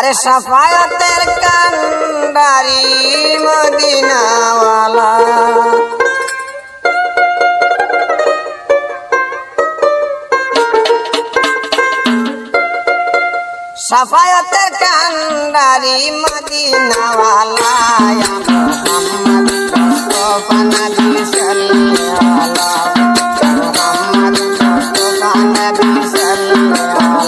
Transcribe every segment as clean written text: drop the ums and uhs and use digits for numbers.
अरे सफायतेर कांडारी मदीना वाला सफायतेर कांडारी मदीना वाला या मोहम्मद मुस्तफा नबी सल्लल्लाहु मोहम्मद मुस्तफा नबी सल्लल्लाहु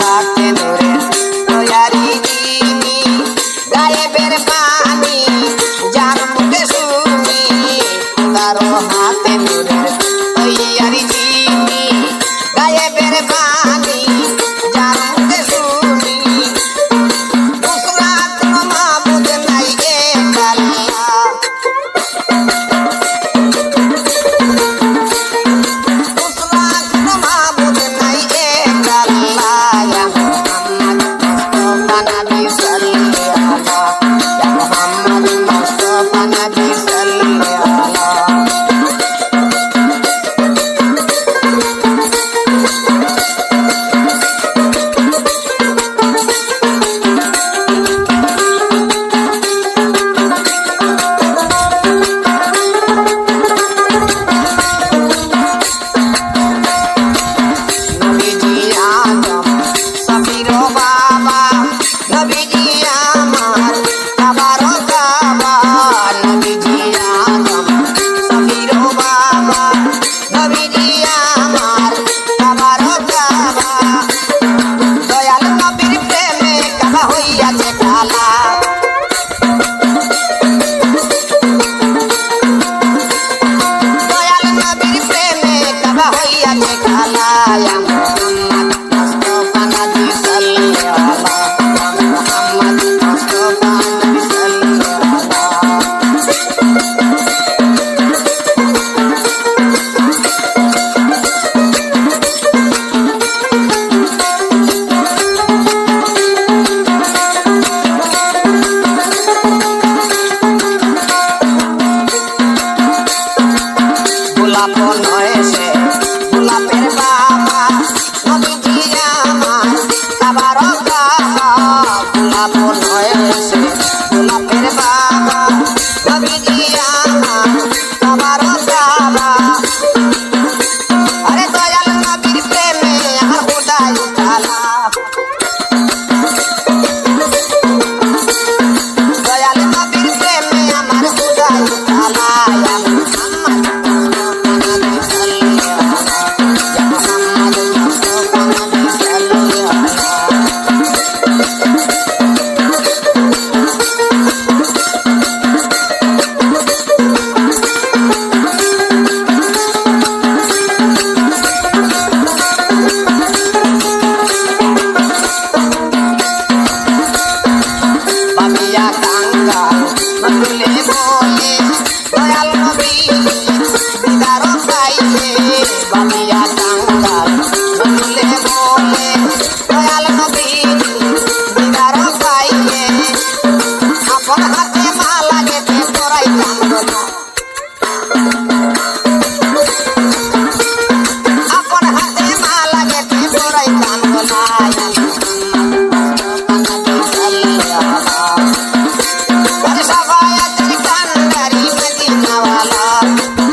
हाथे धरे तैयारी दीनी गाये बेर पानी जान मुखे सुनी खुदारो हाथे धरे तैयारी दीनी गाये बेर पानी जान मुखे सुनी दूसरा तुम माबूद नहीं एक अल्लाह दूसरा तुम माबूद नहीं एक अल्लाह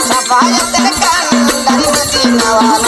सफायतेर कांडारी मदीना वाला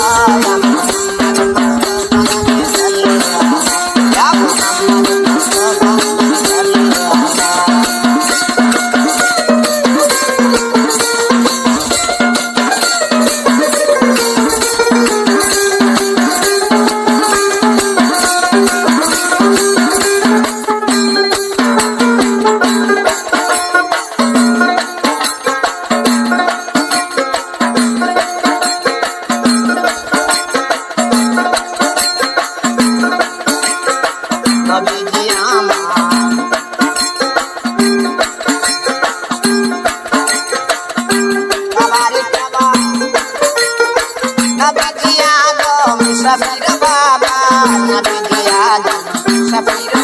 সাবির